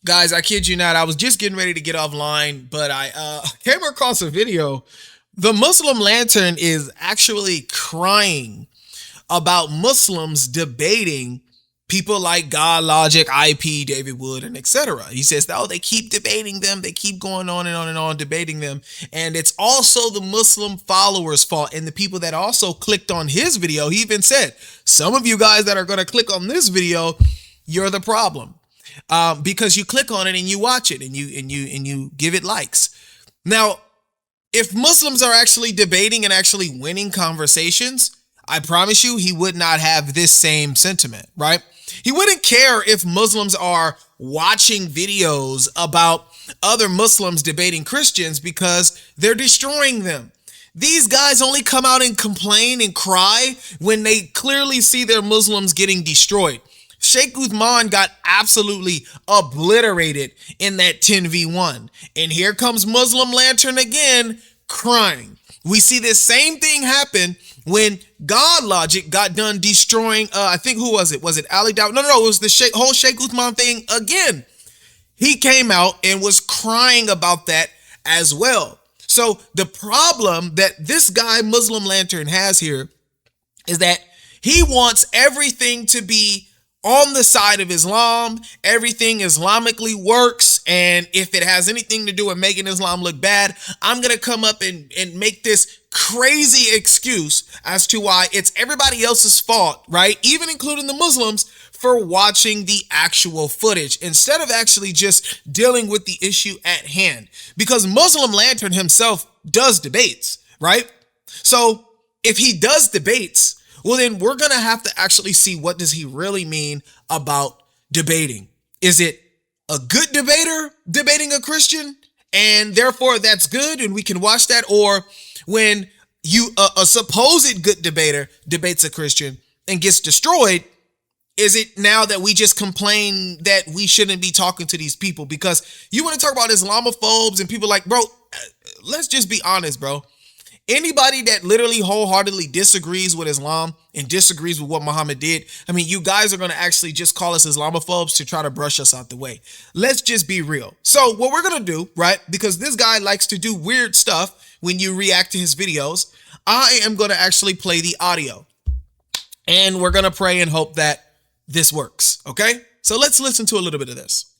Guys, I kid you not, I was just getting ready to get offline, but I came across a video. The Muslim Lantern is actually crying about Muslims debating people like GodLogic, IP, David Wood, and etc. He says, oh, they keep debating them. They keep going on and on and on debating them. And it's also the Muslim followers' fault. And the people that also clicked on his video, he even said, some of you guys that are going to click on this video, you're the problem. Because you click on it and you watch it and you give it likes. Now, if Muslims are actually debating and actually winning conversations, I promise you he would not have this same sentiment, right? He wouldn't care if Muslims are watching videos about other Muslims debating Christians because they're destroying them. These guys only come out and complain and cry when they clearly see their Muslims getting destroyed. Sheikh UTHMAN got absolutely obliterated in that 10v1. And here comes Muslim Lantern again, crying. We see this same thing happen when GodLogic got done destroying, I think, who was it? Was it Ali Dawud? No, it was the whole Sheikh UTHMAN thing again. He came out and was crying about that as well. So the problem that this guy, Muslim Lantern, has here is that he wants everything to be on the side of Islam. Everything Islamically works, and if it has anything to do with making Islam look bad, I'm gonna come up and make this crazy excuse as to why it's everybody else's fault, right? Even including the Muslims, for watching the actual footage instead of actually just dealing with the issue at hand. Because Muslim Lantern himself does debates, right? So if he does debates, well, then we're going to have to actually see, what does he really mean about debating? Is it a good debater debating a Christian and therefore that's good and we can watch that? Or when a supposed good debater debates a Christian and gets destroyed, is it now that we just complain that we shouldn't be talking to these people? Because you want to talk about Islamophobes and people like, bro, let's just be honest, bro. Anybody that literally wholeheartedly disagrees with Islam and disagrees with what Muhammad did, I mean, you guys are going to actually just call us Islamophobes to try to brush us out the way. Let's just be real. So what we're going to do, right, because this guy likes to do weird stuff when you react to his videos, I am going to actually play the audio. And we're going to pray and hope that this works, okay? So let's listen to a little bit of this.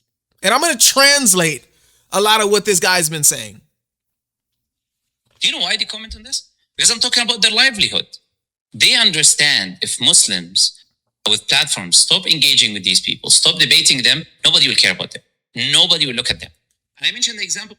And I'm going to translate a lot of what this guy's been saying. Do you know why they comment on this? Because I'm talking about their livelihood. They understand if Muslims with platforms stop engaging with these people, stop debating them, nobody will care about them. Nobody will look at them. And I mentioned the example.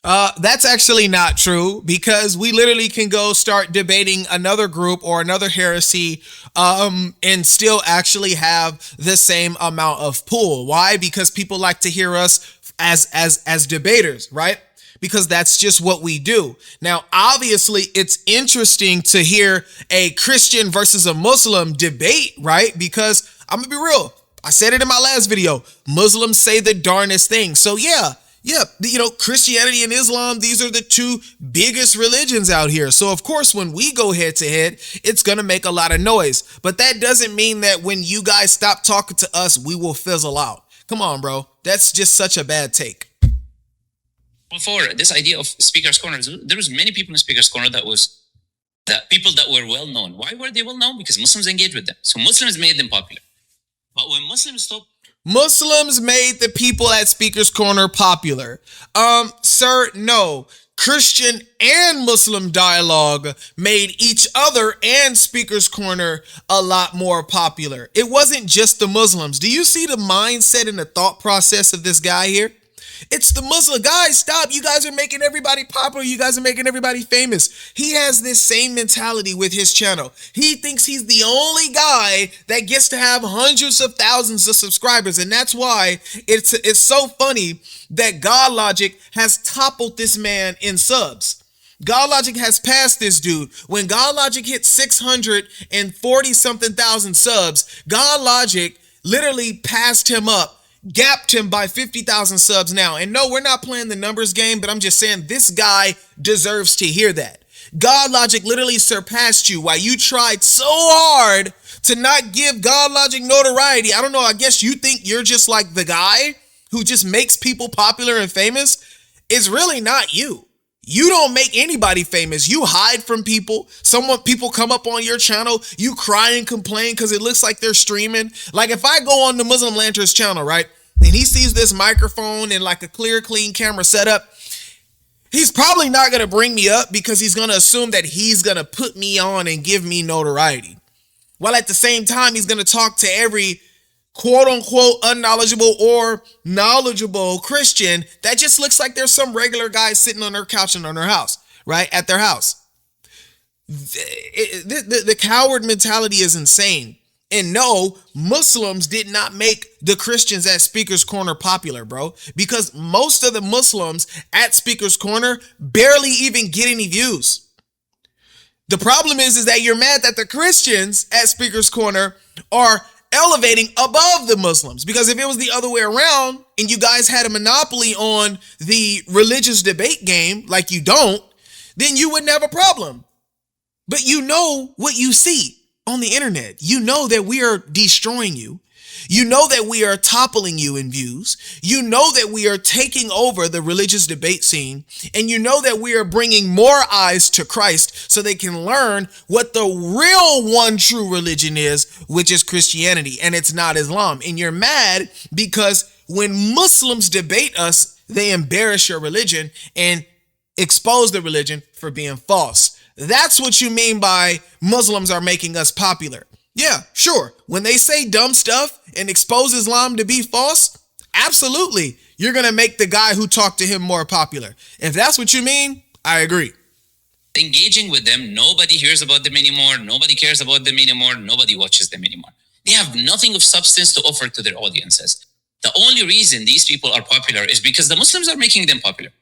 That's actually not true, because we literally can go start debating another group or another heresy and still actually have the same amount of pull. Why? Because people like to hear us as debaters, right? Because that's just what we do. Now, obviously, it's interesting to hear a Christian versus a Muslim debate, right? Because I'm gonna be real. I said it in my last video. Muslims say the darnest things. So yeah, you know, Christianity and Islam, these are the two biggest religions out here. So of course, when we go head to head, it's going to make a lot of noise. But that doesn't mean that when you guys stop talking to us, we will fizzle out. Come on, bro. That's just such a bad take. For this idea of Speaker's Corner, there was many people in Speaker's Corner that people that were well known. Why were they well known? Because Muslims engaged with them. So Muslims made them popular. But when Muslims stopped, Muslims made the people at Speaker's Corner popular. Sir, no. Christian and Muslim dialogue made each other and Speaker's Corner a lot more popular. It wasn't just the Muslims. Do you see the mindset and the thought process of this guy here? It's the Muslim. Guys, stop. You guys are making everybody popular. You guys are making everybody famous. He has this same mentality with his channel. He thinks he's the only guy that gets to have hundreds of thousands of subscribers. And that's why it's so funny that GodLogic has toppled this man in subs. GodLogic has passed this dude. When GodLogic hit 640 something thousand subs, GodLogic literally passed him up, gapped him by 50,000 subs now. And no, we're not playing the numbers game, but I'm just saying this guy deserves to hear that. GodLogic literally surpassed you while you tried so hard to not give GodLogic notoriety. I don't know. I guess you think you're just like the guy. who just makes people popular and famous is really not you. You don't make anybody famous. You hide from people. People come up on your channel, you cry and complain because it looks like they're streaming. Like if I go on the Muslim Lantern's channel, right, and he sees this microphone and like a clear, clean camera setup, he's probably not going to bring me up because he's going to assume that he's going to put me on and give me notoriety. While at the same time, he's going to talk to every quote unquote unknowledgeable or knowledgeable Christian that just looks like there's some regular guy sitting on their couch and on their house, right? At their house. The coward mentality is insane. And no, Muslims did not make the Christians at Speaker's Corner popular, bro, because most of the Muslims at Speaker's Corner barely even get any views. The problem is that you're mad that the Christians at Speaker's Corner are elevating above the Muslims, because if it was the other way around and you guys had a monopoly on the religious debate game like you don't, then you wouldn't have a problem. But you know what you see on the internet. You know that we are destroying you. You know that we are toppling you in views. You know that we are taking over the religious debate scene. And you know that we are bringing more eyes to Christ so they can learn what the real one true religion is, which is Christianity, and it's not Islam. And you're mad because when Muslims debate us, they embarrass your religion and expose the religion for being false. That's what you mean by Muslims are making us popular. Yeah, sure. When they say dumb stuff and expose Islam to be false, absolutely, you're going to make the guy who talked to him more popular. If that's what you mean, I agree. Engaging with them, nobody hears about them anymore. Nobody cares about them anymore. Nobody watches them anymore. They have nothing of substance to offer to their audiences. The only reason these people are popular is because the Muslims are making them popular.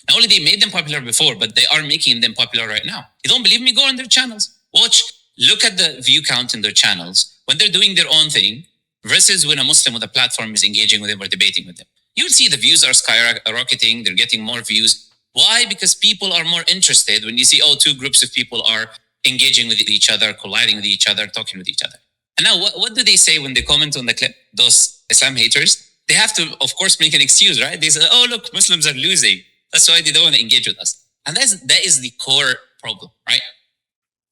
Not only they made them popular before, but they are making them popular right now. You don't believe me? Go on their channels. Watch. Look at the view count in their channels when they're doing their own thing versus when a Muslim with a platform is engaging with them or debating with them. You'll see the views are skyrocketing. They're getting more views. Why? Because people are more interested when you see, oh, two groups of people are engaging with each other, colliding with each other, talking with each other. And now what do they say when they comment on the clip? Those Islam haters, they have to, of course, make an excuse, right? They say, oh, look, Muslims are losing. That's why they don't want to engage with us. And that is the core problem, right?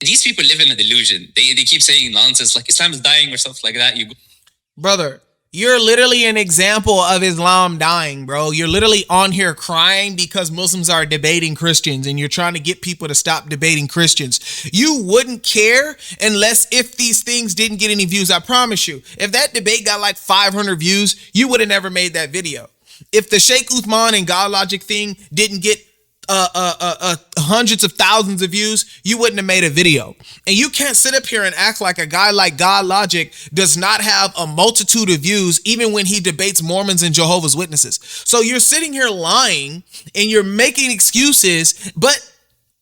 These people live in a delusion. They keep saying nonsense like Islam is dying or stuff like that. Brother, you're literally an example of Islam dying, bro. You're literally on here crying because Muslims are debating Christians and you're trying to get people to stop debating Christians. You wouldn't care unless if these things didn't get any views. I promise you, if that debate got like 500 views, you would have never made that video. If the Sheikh UTHMAN and GodLogic thing didn't get hundreds of thousands of views, you wouldn't have made a video. And you can't sit up here and act like a guy like GodLogic does not have a multitude of views even when he debates Mormons and Jehovah's Witnesses. So you're sitting here lying and you're making excuses, but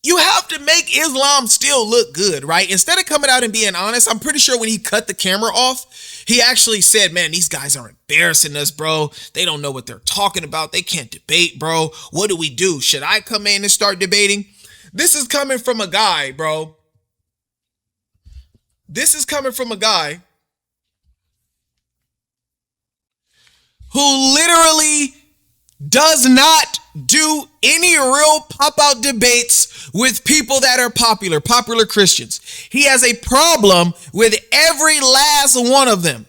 you have to make Islam still look good, right? Instead of coming out and being honest, I'm pretty sure when he cut the camera off, he actually said, man, these guys are embarrassing us, bro. They don't know what they're talking about. They can't debate, bro. What do we do? Should I come in and start debating? This is coming from a guy, bro. This is coming from a guy who literally does not do any real pop-out debates with people that are popular Christians. He has a problem with every last one of them.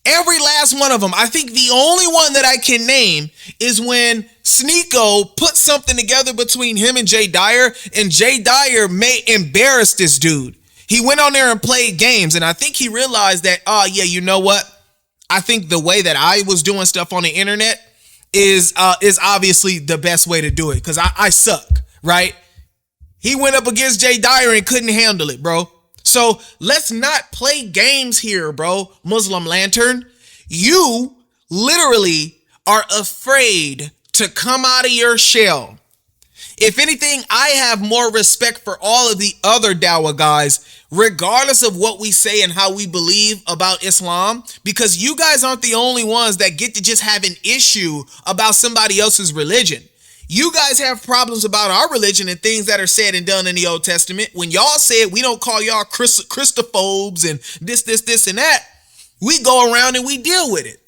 Every last one of them. I think the only one that I can name is when Sneeko put something together between him and Jay Dyer, and Jay Dyer may embarrass this dude. He went on there and played games, and I think he realized that, oh yeah, you know what? I think the way that I was doing stuff on the internet is obviously the best way to do it, because I suck, right? He went up against Jay Dyer and couldn't handle it, bro. So let's not play games here, bro. Muslim Lantern, you literally are afraid to come out of your shell. If anything, I have more respect for all of the other Dawah guys, regardless of what we say and how we believe about Islam, because you guys aren't the only ones that get to just have an issue about somebody else's religion. You guys have problems about our religion and things that are said and done in the Old Testament. When y'all said we don't call y'all Christophobes and this, and that, we go around and we deal with it.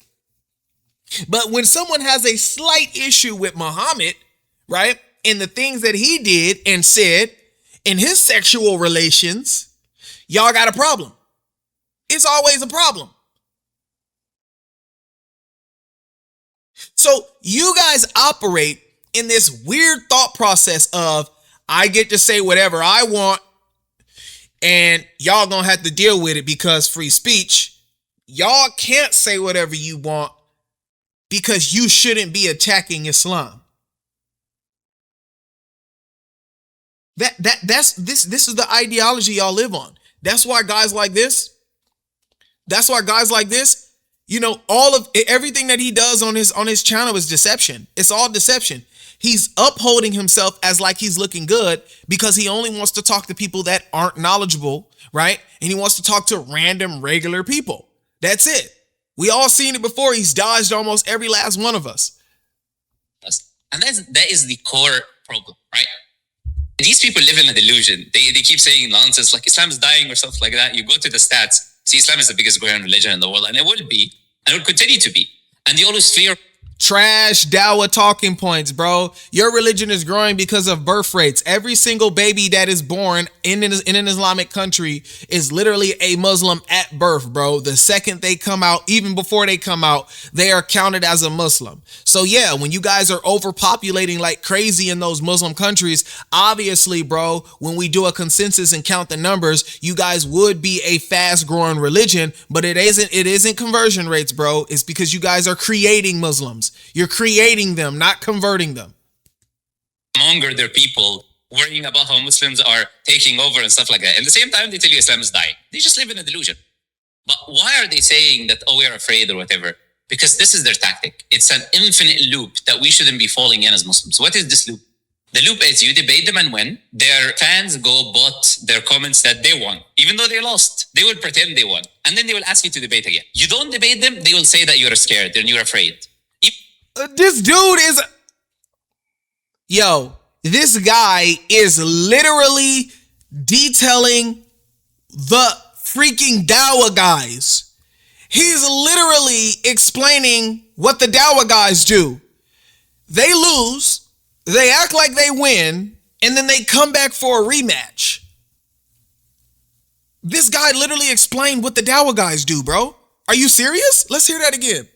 But when someone has a slight issue with Muhammad, right, and the things that he did and said in his sexual relations, y'all got a problem. It's always a problem. So you guys operate in this weird thought process of, I get to say whatever I want and y'all gonna have to deal with it because free speech. Y'all can't say whatever you want because you shouldn't be attacking Islam. This is the ideology y'all live on. That's why guys like this, you know, all of everything that he does on his channel is deception. It's all deception. He's upholding himself as like he's looking good because he only wants to talk to people that aren't knowledgeable, right? And he wants to talk to random, regular people. That's it. We all seen it before. He's dodged almost every last one of us. And that is the core problem, right? These people live in a delusion. They keep saying nonsense like Islam is dying or stuff like that. You go to the stats, see Islam is the biggest growing religion in the world, and it will be, and it will continue to be. And they always fear trash dawah talking points, bro. Your religion is growing because of birth rates. Every single baby that is born in an Islamic country is literally a Muslim at birth, bro. The second they come out, even before they come out, they are counted as a Muslim. So yeah, when you guys are overpopulating like crazy in those Muslim countries, obviously, bro, when we do a consensus and count the numbers, you guys would be a fast growing religion, but it isn't conversion rates, bro. It's because you guys are creating Muslims. You're creating them, not converting them. Monger their people, worrying about how Muslims are taking over and stuff like that. At the same time, they tell you Islam is dying. They just live in a delusion. But why are they saying that, oh, we're afraid or whatever? Because this is their tactic. It's an infinite loop that we shouldn't be falling in as Muslims. What is this loop? The loop is you debate them and win. Their fans go bot their comments that they won. Even though they lost, they will pretend they won. And then they will ask you to debate again. You don't debate them, they will say that you're scared and you're afraid. This dude is, this guy is literally detailing the freaking dawah guys. He's literally explaining what the dawah guys do. They lose, they act like they win, and then they come back for a rematch. This guy literally explained what the dawah guys do, bro. Are you serious? Let's hear that again.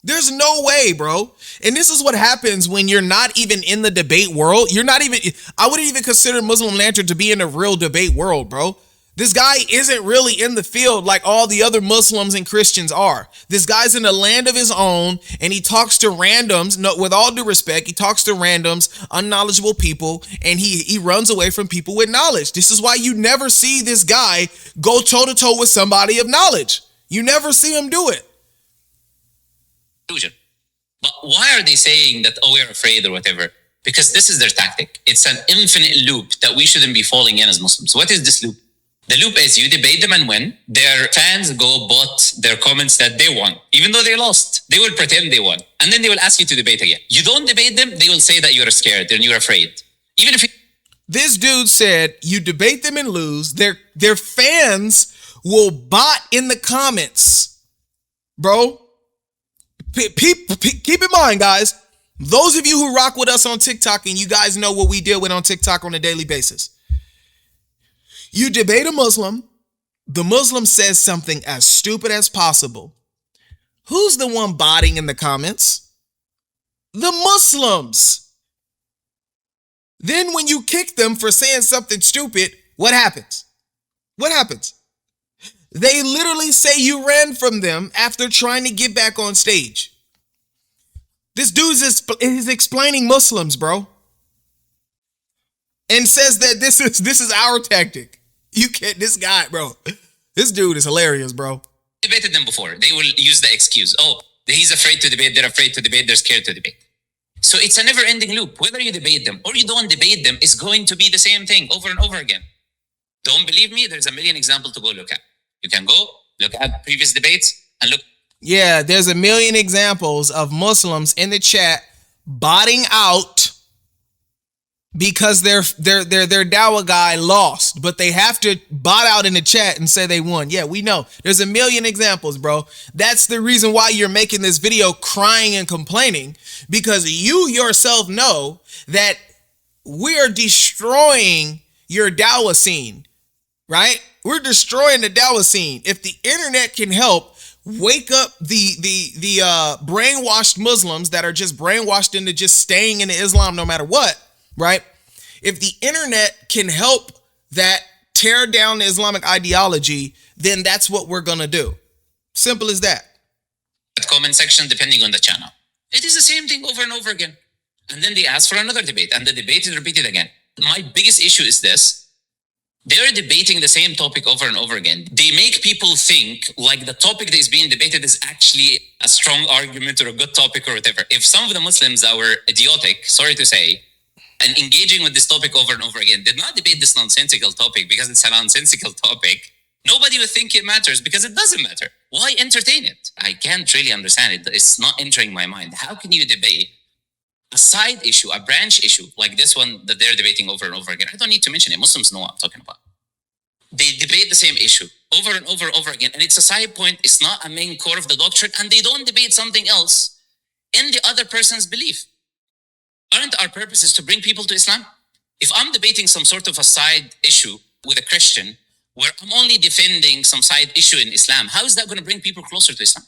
There's no way, bro. And this is what happens when you're not even in the debate world. I wouldn't even consider Muslim Lantern to be in a real debate world, bro. This guy isn't really in the field like all the other Muslims and Christians are. This guy's in a land of his own, and he talks to randoms. No, with all due respect, he talks to randoms, unknowledgeable people, and he runs away from people with knowledge. This is why you never see this guy go toe-to-toe with somebody of knowledge. You never see him do it. But why are they saying that, oh, we're afraid or whatever? Because this is their tactic. It's an infinite loop that we shouldn't be falling in as Muslims. What is this loop? The loop is you debate them and win. Their fans go bot their comments that they won. Even though they lost, they will pretend they won. And then they will ask you to debate again. You don't debate them, they will say that you're scared and you're afraid. Even if this dude said you debate them and lose, their fans will bot in the comments, bro. Keep in mind, guys, those of you who rock with us on TikTok and you guys know what we deal with on TikTok on a daily basis. You debate a Muslim, the Muslim says something as stupid as possible. Who's the one botting in the comments? The Muslims. Then when you kick them for saying something stupid, what happens? What happens? They literally say you ran from them after trying to get back on stage. This dude is explaining Muslims, bro. And says that this is our tactic. You can't, this guy, bro. This dude is hilarious, bro. Debated them before. They will use the excuse. Oh, he's afraid to debate, they're afraid to debate, they're scared to debate. So it's a never-ending loop. Whether you debate them or you don't debate them, it's going to be the same thing over and over again. Don't believe me? There's a million examples to go look at. You can go look at previous debates and look. Yeah, there's a million examples of Muslims in the chat botting out because their Dawa guy lost, but they have to bot out in the chat and say they won. Yeah, we know. There's a million examples, bro. That's the reason why you're making this video crying and complaining, because you yourself know that we're destroying your Dawa scene, right? We're destroying the Dawa scene. If the internet can help wake up the brainwashed Muslims that are just brainwashed into just staying in Islam no matter what, right? If the internet can help that tear down the Islamic ideology, then that's what we're going to do. Simple as that. Comment section, depending on the channel. It is the same thing over and over again. And then they ask for another debate, and the debate is repeated again. My biggest issue is this. They're debating the same topic over and over again. They make people think like the topic that is being debated is actually a strong argument or a good topic or whatever. If some of the Muslims that were idiotic, sorry to say, and engaging with this topic over and over again, did not debate this nonsensical topic because it's a nonsensical topic, nobody would think it matters because it doesn't matter. Why entertain it? I can't really understand it. It's not entering my mind. How can you debate a side issue, a branch issue like this one that they're debating over and over again? I don't need to mention it. Muslims know what I'm talking about. They debate the same issue over and over and over again, and it's a side point. It's not a main core of the doctrine, and they don't debate something else in the other person's belief. Aren't our purposes to bring people to Islam? If I'm debating some sort of a side issue with a Christian where I'm only defending some side issue in Islam, how is that going to bring people closer to Islam?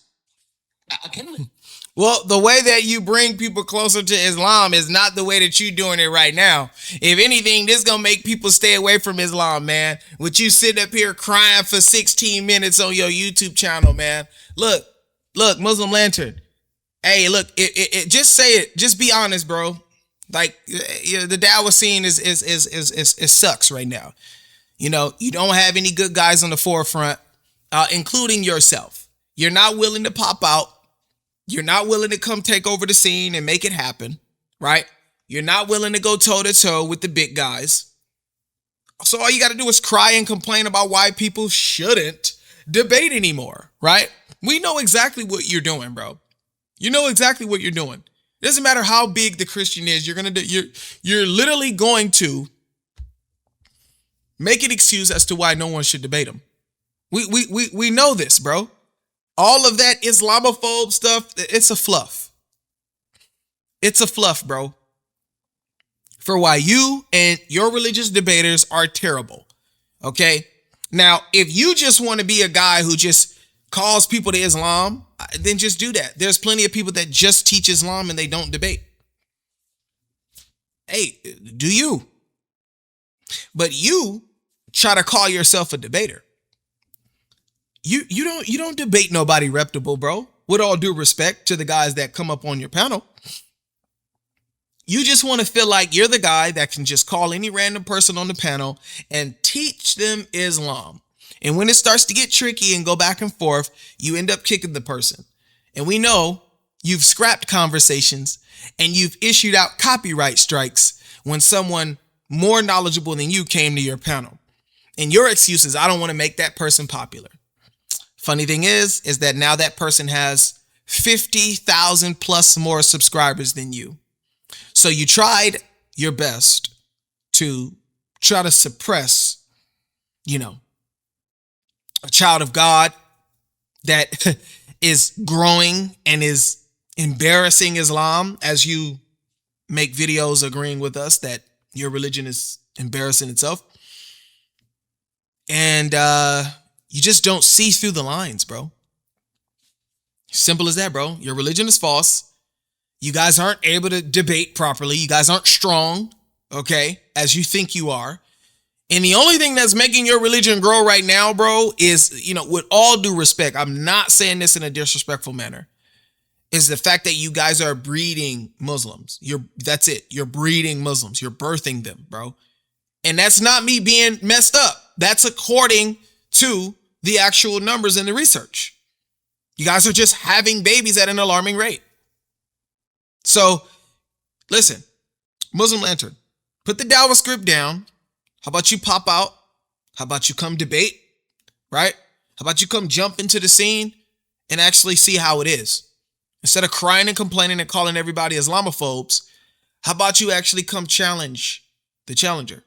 Well, the way that you bring people closer to Islam is not the way that you're doing it right now. If anything, this is going to make people stay away from Islam, man. With you sitting up here crying for 16 minutes on your YouTube channel, man. Look, Muslim Lantern. Hey, look, just say it. Just be honest, bro. Like, the Dawah scene is sucks right now. You know, you don't have any good guys on the forefront, including yourself. You're not willing to pop out. You're not willing to come take over the scene and make it happen, right? You're not willing to go toe to toe with the big guys. So all you got to do is cry and complain about why people shouldn't debate anymore, right? We know exactly what you're doing, bro. You know exactly what you're doing. It doesn't matter how big the Christian is. You're literally going to make an excuse as to why no one should debate him. We know this, bro. All of that Islamophobe stuff, it's a fluff. It's a fluff, bro. For why you and your religious debaters are terrible. Okay? Now, if you just want to be a guy who just calls people to Islam, then just do that. There's plenty of people that just teach Islam and they don't debate. Hey, do you? But you try to call yourself a debater. You don't debate nobody reputable, bro. With all due respect to the guys that come up on your panel. You just want to feel like you're the guy that can just call any random person on the panel and teach them Islam. And when it starts to get tricky and go back and forth, you end up kicking the person. And we know you've scrapped conversations and you've issued out copyright strikes when someone more knowledgeable than you came to your panel. And your excuse is, I don't want to make that person popular. Funny thing is that now that person has 50,000 plus more subscribers than you. So you tried your best to try to suppress, a child of God that is growing and is embarrassing Islam as you make videos agreeing with us that your religion is embarrassing itself. And you just don't see through the lines, bro. Simple as that, bro. Your religion is false. You guys aren't able to debate properly. You guys aren't strong, okay, as you think you are. And the only thing that's making your religion grow right now, bro, is, with all due respect, I'm not saying this in a disrespectful manner, is the fact that you guys are breeding Muslims. That's it. You're breeding Muslims. You're birthing them, bro. And that's not me being messed up. That's according to the actual numbers in the research. You guys are just having babies at an alarming rate. So, listen, Muslim Lantern, put the Dawah script down. How about you pop out? How about you come debate, right? How about you come jump into the scene and actually see how it is? Instead of crying and complaining and calling everybody Islamophobes, how about you actually come challenge the challenger.